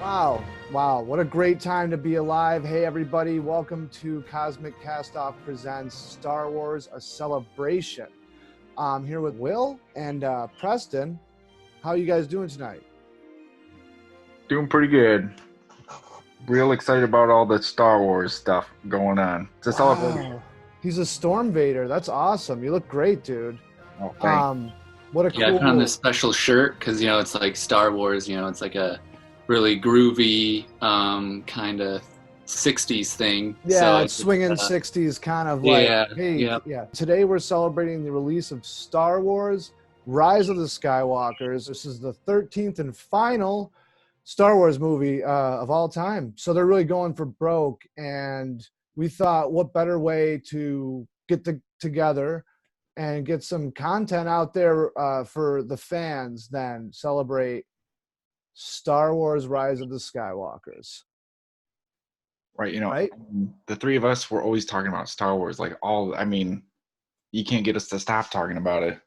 Wow. Wow. What a great time to be alive. Hey, everybody. Welcome to Cosmic Castoff Presents Star Wars, a Celebration. I'm here with Will and Preston. How are you guys doing tonight? Doing pretty good. Real excited about all the Star Wars stuff going on. It's a celebration. Wow. He's a Storm Vader. That's awesome. You look great, dude. Oh, thanks. What a Yeah, I put on this special shirt because it's like Star Wars. It's like a really groovy kind of '60s thing. Yeah, so it's swinging 60s kind of yeah, like, hey, yeah. yeah. Today we're celebrating the release of Star Wars, Rise of the Skywalkers. This is the 13th and final Star Wars movie of all time. So they're really going for broke. And we thought, what better way to get together and get some content out there for the fans than celebrate Star Wars, Rise of the Skywalkers. Right, Right? the three of us were always talking about Star Wars. You can't get us to stop talking about it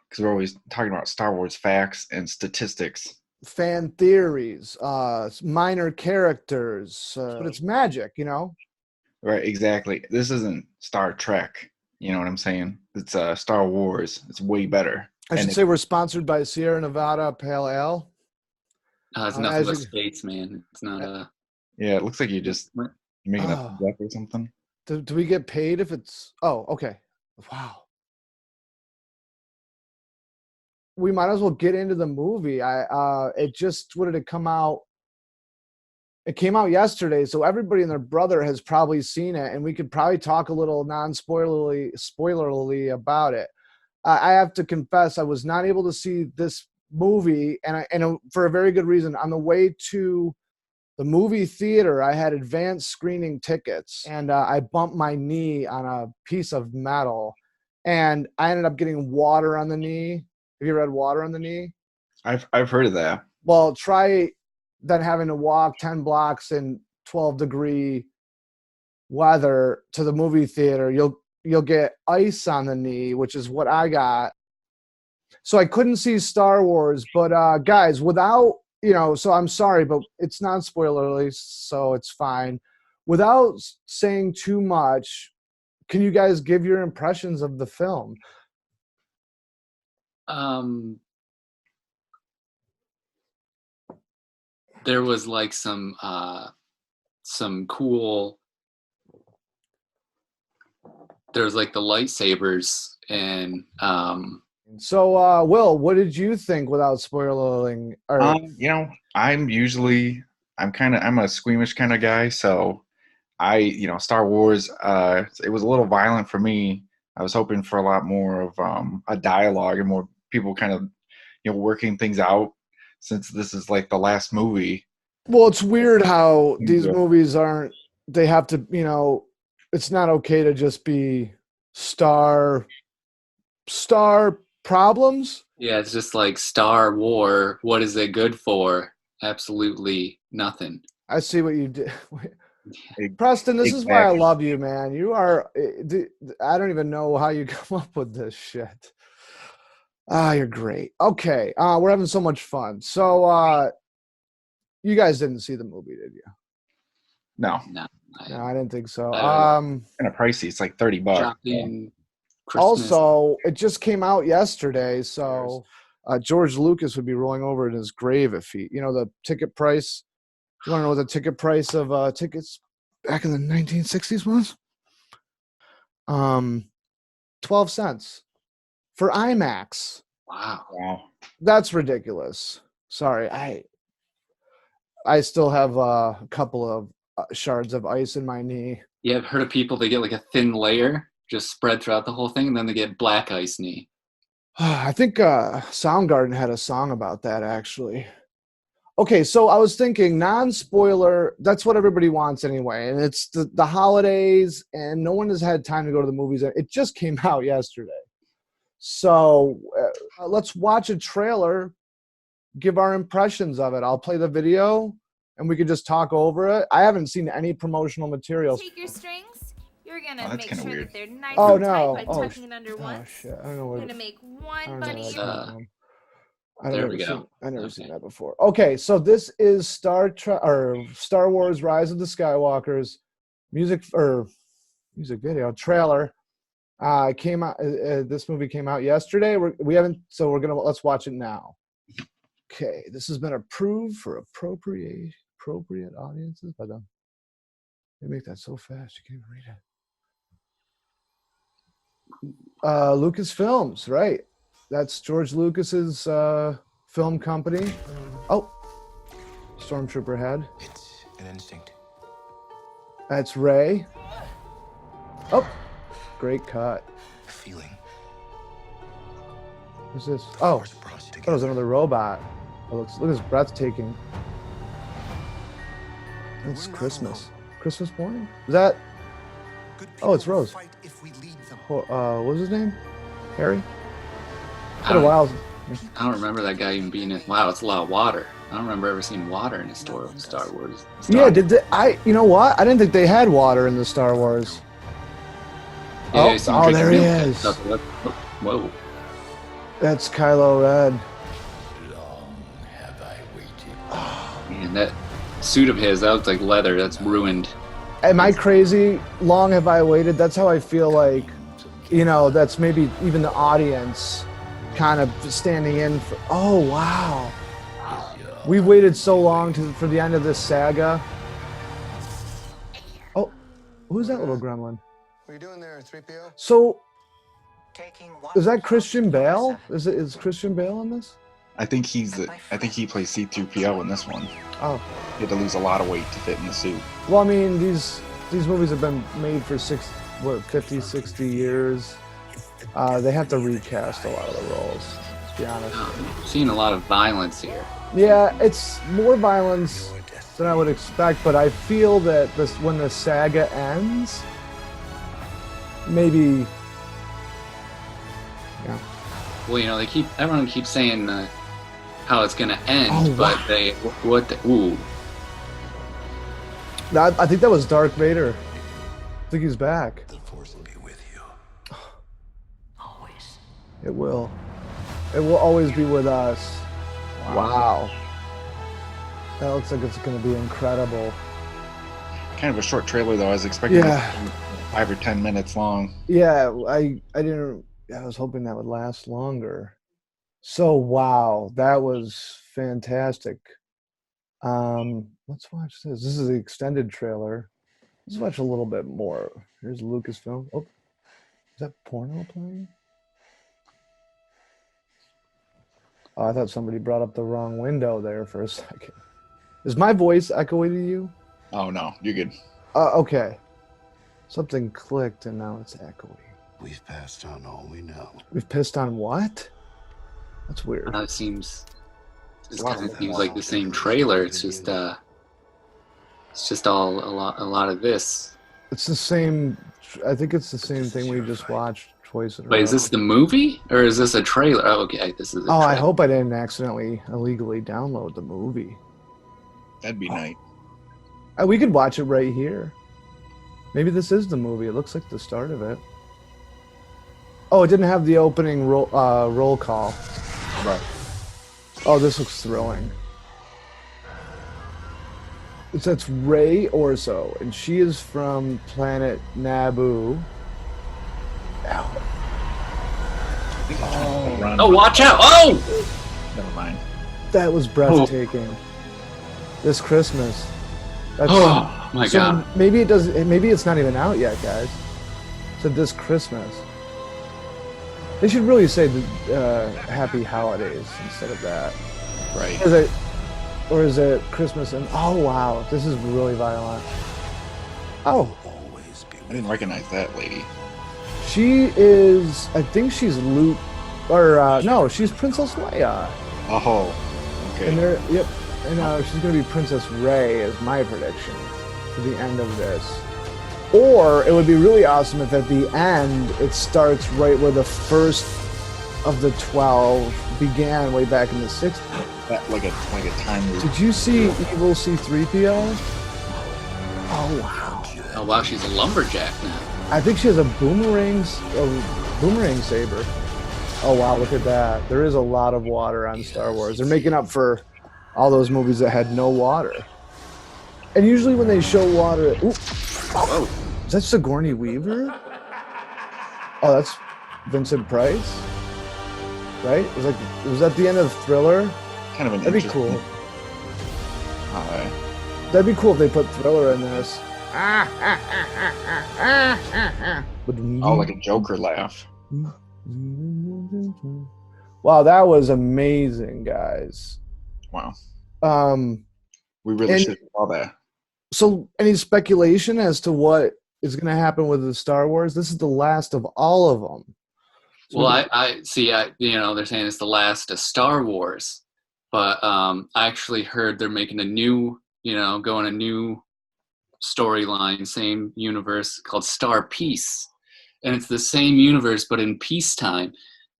because we're always talking about Star Wars facts and statistics. Fan theories, minor characters, but it's magic, Right, exactly. This isn't Star Trek. You know what I'm saying? It's Star Wars. It's way better. I should say we're sponsored by Sierra Nevada Pale Ale. It's nothing but space, man. It's not Yeah, it looks like you're making up stuff or something. Do we get paid if it's... Oh, okay. Wow. We might as well get into the movie. It just... What did it come out? It came out yesterday, so everybody and their brother has probably seen it, and we could probably talk a little spoilerly about it. I have to confess, I was not able to see this movie, and for a very good reason. On the way to the movie theater, I had advanced screening tickets, and I bumped my knee on a piece of metal, and I ended up getting water on the knee. Have you ever had water on the knee? I've heard of that. Well, try then having to walk 10 blocks in 12-degree weather to the movie theater. You'll get ice on the knee, which is what I got. So I couldn't see Star Wars, but guys, without, so I'm sorry, but it's not spoilerly, so it's fine. Without saying too much, can you guys give your impressions of the film? There was like some cool. There's like the lightsabers and So, Will, what did you think without spoiling? I'm a squeamish kind of guy, so Star Wars, it was a little violent for me. I was hoping for a lot more of a dialogue and more people kind of, working things out since this is like the last movie. Well, it's weird how these movies they have to, it's not okay to just be star problems. Yeah, it's just like Star War. What is it good for? Absolutely nothing. I see what you did. Preston, this is why I love you, man. You are, I don't even know how you come up with this shit. You're great. Okay. We're having so much fun. So, you guys didn't see the movie, did you? No, I didn't think so. Kind of pricey. It's like $30. Shopping, also, it just came out yesterday, so George Lucas would be rolling over in his grave if the ticket price. You want to know what the ticket price of tickets back in the 1960s was? 12 cents for IMAX. Wow. That's ridiculous. Sorry, I still have a couple of shards of ice in my knee. Yeah, I've heard of people that get like a thin layer just spread throughout the whole thing, and then they get black ice knee. I think Soundgarden had a song about that, actually. Okay, so I was thinking non-spoiler, that's what everybody wants anyway, and it's the holidays, and no one has had time to go to the movies. It just came out yesterday. So let's watch a trailer, give our impressions of it. I'll play the video, and we can just talk over it. I haven't seen any promotional materials. Take your strings. You're gonna make sure that they're nice and tight by Oh, tucking it under once. Shit. I don't know what. You're gonna make one bunny. There we go. I never seen that before. Okay, so this is Star Wars: Rise of the Skywalkers music video trailer. Came out. This movie came out yesterday. Let's watch it now. Okay, this has been approved for appropriate audiences by them. They make that so fast you can't even read it. Lucasfilms, right? That's George Lucas's film company. Oh, Stormtrooper head. It's an instinct. That's Rey. Oh, great cut. A feeling. Who's this? Oh, that was another robot. Oh, look at his breathtaking. It's Christmas. Christmas morning? Is that? Oh, it's Rose. What was his name? Harry? I don't remember that guy even being in. Wow, it's a lot of water. I don't remember ever seeing water in a Star Wars. Yeah, you know what? I didn't think they had water in the Star Wars. Yeah, there he is. Whoa. That's Kylo Ren. Long have I waited. Man, that suit of his, that looks like leather. That's ruined. Am I crazy? Long have I waited? That's how I feel like, that's maybe even the audience kind of standing in for. Oh, wow. We've waited so long for the end of this saga. Oh, who's that little gremlin? What are you doing there, 3PO? So, is that Christian Bale? Is Christian Bale in this? I think he plays C-3PO in this one. Oh. He had to lose a lot of weight to fit in the suit. Well, I mean, these movies have been made for 50, 60 years. They have to recast a lot of the roles, to be honest. I'm seeing a lot of violence here. Yeah, it's more violence than I would expect, but I feel that when the saga ends, maybe, yeah. Well, everyone keeps saying how it's gonna end, but ooh. I think that was Darth Vader. I think he's back. The Force will be with you. Always. It will. It will always be with us. Wow. That looks like it's going to be incredible. Kind of a short trailer, though. I was expecting it to be 5 or 10 minutes long. Yeah, I was hoping that would last longer. So, wow, that was fantastic. Let's watch this. This is the extended trailer. Let's watch a little bit more. Here's Lucasfilm. Oh, is that porno playing? Oh, I thought somebody brought up the wrong window there for a second. Is my voice echoey to you? Oh, no. You're good. Okay. Something clicked and now it's echoey. We've passed on all we know. We've pissed on what? That's weird. It seems like the same trailer. It's just all a lot of this. It's the same. I think it's the same thing we just watched twice in a row. Wait, is this the movie or is this a trailer? Oh, okay, this is. I hope I didn't accidentally illegally download the movie. That'd be nice. We could watch it right here. Maybe this is the movie. It looks like the start of it. Oh, it didn't have the opening roll call. Right. Oh, this looks thrilling. It's Rey Orso, and she is from planet Naboo. Ow. Oh, watch out! Oh! Never mind. That was breathtaking. This Christmas. Oh my God! Maybe it does. Maybe it's not even out yet, guys. So this Christmas. They should really say Happy Holidays instead of that. Right. Or is it Christmas and oh wow, this is really violent. Oh. I didn't recognize that lady. She is, I think she's Luke, or no, she's Princess Leia. Oh, okay. And she's gonna be Princess Rey is my prediction for the end of this. Or it would be really awesome if at the end it starts right where the first of the 12 began way back in the 60s. That like a time loop. Did you see Evil C-3PO? Oh wow. Oh wow, she's a lumberjack now. I think she has a boomerang saber. Oh wow, look at that. There is a lot of water on Star Wars. They're making up for all those movies that had no water. And usually when they show water, ooh, oh, is that Sigourney Weaver? Oh, that's Vincent Price, right? Was that the end of Thriller? Kind of an That'd be cool. Uh, That'd be cool if they put Thriller in this. oh, like a Joker laugh. Wow, that was amazing, guys. Wow. We And- really should have saw that. So, any speculation as to what is going to happen with the Star Wars? This is the last of all of them. So Well, I see. They're saying it's the last of Star Wars, but I actually heard they're making a new, going a new storyline, same universe called Star Peace, and it's the same universe but in peacetime.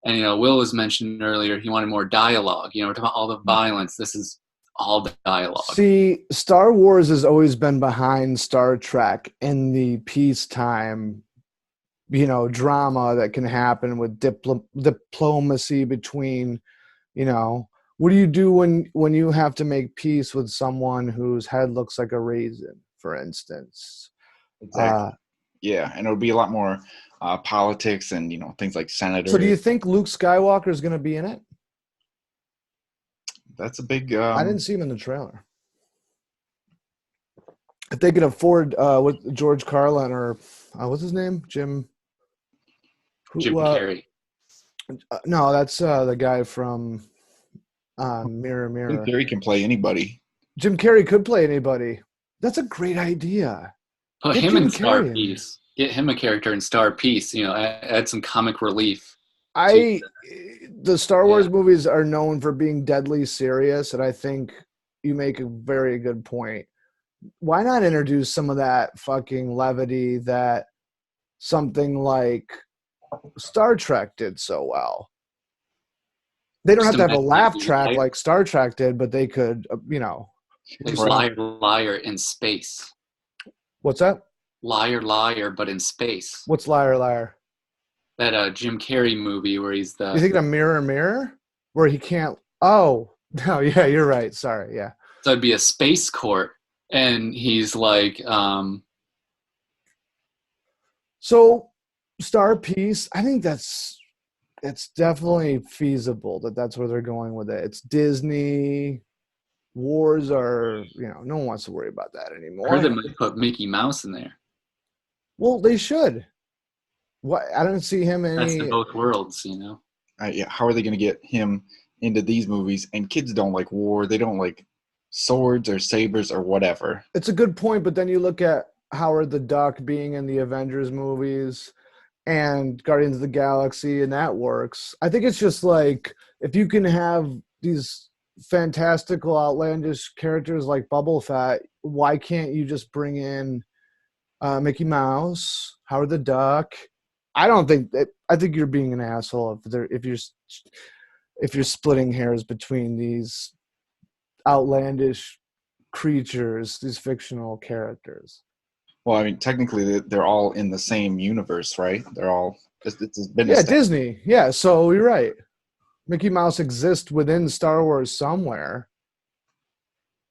And Will was mentioning earlier he wanted more dialogue. We're talking about all the violence. This is all dialogue. See, Star Wars has always been behind Star Trek in the peacetime, drama that can happen with diplomacy between, what do you do when you have to make peace with someone whose head looks like a raisin, for instance? Exactly. Yeah, and it would be a lot more politics and things like senators. So do you think Luke Skywalker is going to be in it? That's a big. I didn't see him in the trailer. If they could afford with George Carlin or what's his name, Jim Carrey. No, that's the guy from Mirror Jim Mirror. Carrey can play anybody. Jim Carrey could play anybody. That's a great idea. Put Get him Jim in Star Carrey in. Peace. Get him a character in Star Peace. Add some comic relief. The Star Wars movies are known for being deadly serious, and I think you make a very good point. Why not introduce some of that fucking levity that something like Star Trek did so well? They don't have to have a laugh track like Star Trek did, but they could, Like Liar, Liar in space. What's that? Liar, Liar, but in space. What's Liar, Liar? That Jim Carrey movie where he's the... You think of Mirror, Mirror? Where he can't... Oh, no, yeah, you're right. Sorry, yeah. So it'd be a space court, and he's like... So, Star Peace, I think it's definitely feasible that's where they're going with it. It's Disney. Wars are, no one wants to worry about that anymore. I heard they might put Mickey Mouse in there. Well, they should. What? I don't see him in That's the both worlds, Yeah, how are they going to get him into these movies? And kids don't like war. They don't like swords or sabers or whatever. It's a good point, but then you look at Howard the Duck being in the Avengers movies and Guardians of the Galaxy, and that works. I think it's just like if you can have these fantastical, outlandish characters like Bubble Fett, why can't you just bring in Mickey Mouse, Howard the Duck? I think you're being an asshole if you're splitting hairs between these outlandish creatures, these fictional characters. Well, I mean, technically, they're all in the same universe, right? They're all. It's been Disney. Yeah, so you're right. Mickey Mouse exists within Star Wars somewhere.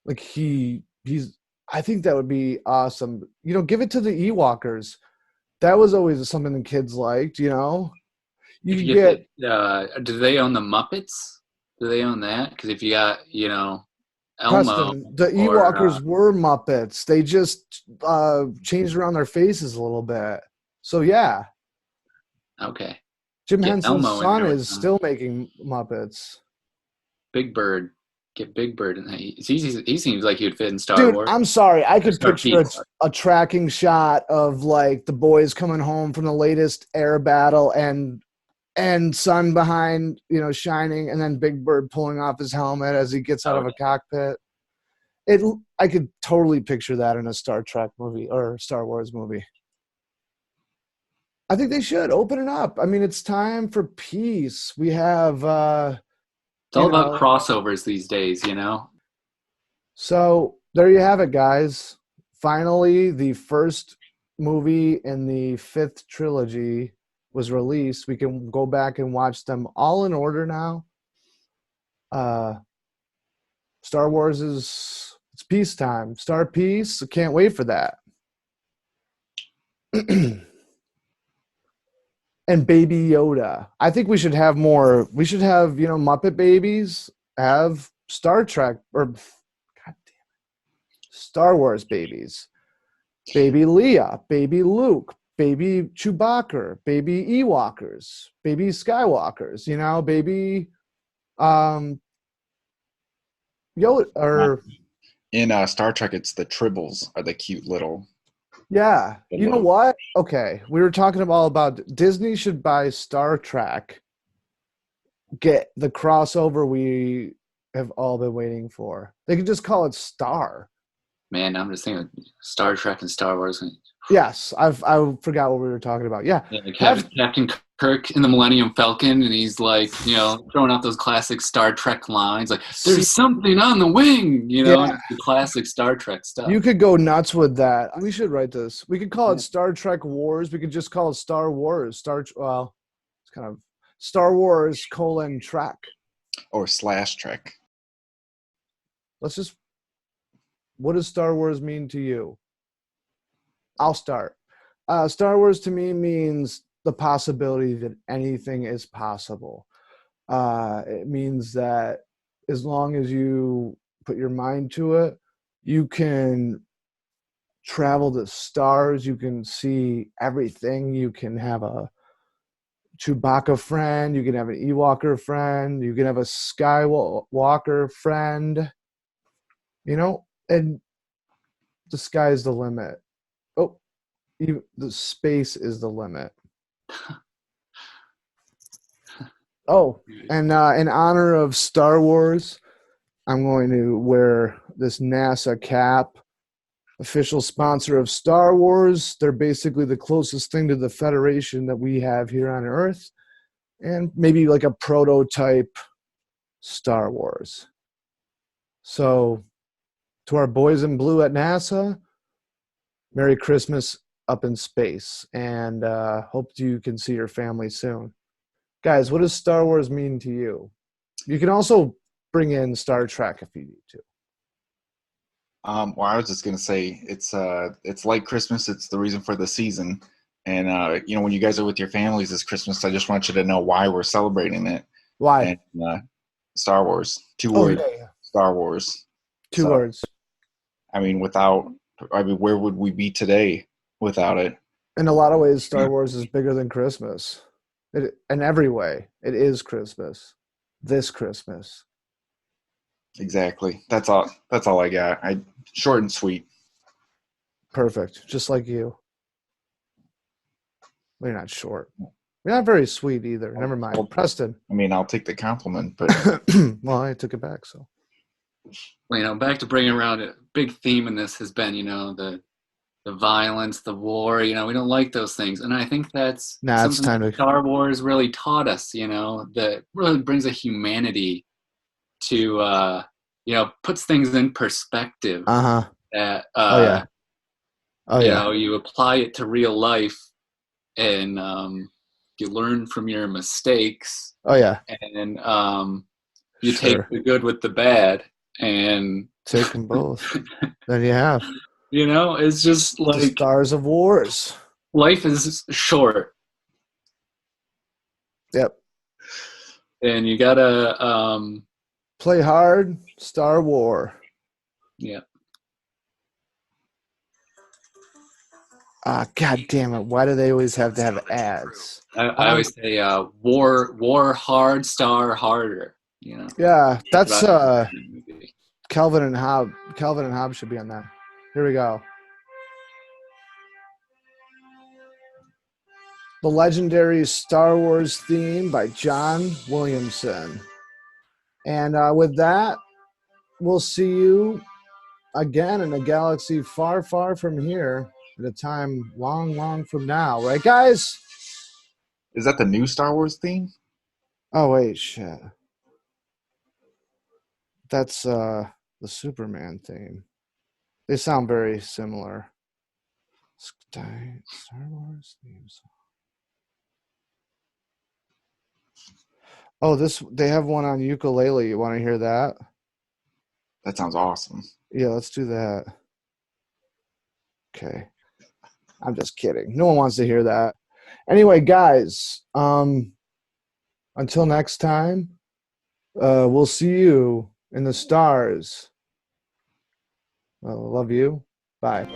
Like he's. I think that would be awesome. Give it to the Ewokers. That was always something the kids liked. You can get. Do they own the Muppets? Do they own that? Because if you got, Elmo. Preston, the Ewokers were Muppets. They just changed around their faces a little bit. So yeah. Okay. Jim Henson's son is still making Muppets. Big Bird. Get Big Bird in that. He seems like he would fit in Star Dude, Wars. I'm sorry. I could picture a tracking shot of like the boys coming home from the latest air battle and sun behind, shining, and then Big Bird pulling off his helmet as he gets out of a cockpit. I could totally picture that in a Star Trek movie or Star Wars movie. I think they should open it up. I mean, it's time for peace. We have it's all about crossovers these days, So there you have it, guys. Finally, the first movie in the 5th trilogy was released. We can go back and watch them all in order now. Star Wars it's peacetime. Star Peace. Can't wait for that. And Baby Yoda. I think we should have more. We should have, Muppet babies, have Star Trek, or God damn it, Star Wars babies. Baby Leia, Baby Luke, Baby Chewbacca, Baby Ewokers, Baby Skywalkers, Baby Yoda, or in Star Trek, it's the Tribbles are the cute little. Yeah. You know what? Okay. We were talking about Disney should buy Star Trek, get the crossover we have all been waiting for. They could just call it Star. Man, I'm just thinking Star Trek and Star Wars. Yes. I forgot what we were talking about. Yeah. Captain Kirk in the Millennium Falcon, and he's like, throwing out those classic Star Trek lines, like "There's something on the wing," the classic Star Trek stuff. You could go nuts with that. We should write this. We could call it Star Trek Wars. We could just call it Star Wars. It's kind of Star Wars : Trek or /Trek. What does Star Wars mean to you? I'll start. Star Wars to me means the possibility that anything is possible. It means that as long as you put your mind to it, you can travel the stars, you can see everything, you can have a Chewbacca friend, you can have an Ewoker friend, you can have a Skywalker friend, and the sky is the limit. Oh, the space is the limit. Oh, and in honor of Star Wars, I'm going to wear this NASA cap, official sponsor of Star Wars. They're basically the closest thing to the Federation that we have here on Earth, and maybe like a prototype Star Wars. So, to our boys in blue at NASA, Merry Christmas up in space, and hope you can see your family soon. Guys, what does Star Wars mean to you? You can also bring in Star Trek if you need to. Well, I was just gonna say it's like Christmas. It's the reason for the season, and when you guys are with your families this Christmas, I just want you to know why we're celebrating it. Why? And, Star Wars. 2 words. Yeah. Star Wars. 2 words. Where would we be today without it? In a lot of ways, Star Wars is bigger than Christmas. In every way, it is Christmas. This Christmas. Exactly. That's all I got. Short and sweet. Perfect. Just like you. Well, you're not short. You're not very sweet either. Never mind. Well, Preston. I'll take the compliment, but well, I took it back, so. Well, back to bringing around a big theme in this has been, the violence, the war, we don't like those things. And I think that's something that Star Wars really taught us, that really brings a humanity to, puts things in perspective. Uh-huh. That, you apply it to real life and you learn from your mistakes. Oh, yeah. And you take the good with the bad and take them both. Then you have. It's just like the Stars of Wars. Life is short. Yep. And you gotta play hard. Star War. Yeah. God damn it! Why do they always have to have ads? I always say war hard, star harder. Yeah, that's Calvin and Hobbes. Calvin and Hobbes should be on that. Here we go. The legendary Star Wars theme by John Williamson. And with that, we'll see you again in a galaxy far, far from here at a time long, long from now. Right, guys? Is that the new Star Wars theme? Oh, wait, shit. That's the Superman theme. They sound very similar. Star Wars theme song. Oh, they have one on ukulele. You want to hear that? That sounds awesome. Yeah, let's do that. Okay. I'm just kidding. No one wants to hear that. Anyway, guys, until next time, we'll see you in the stars. Love you. Bye.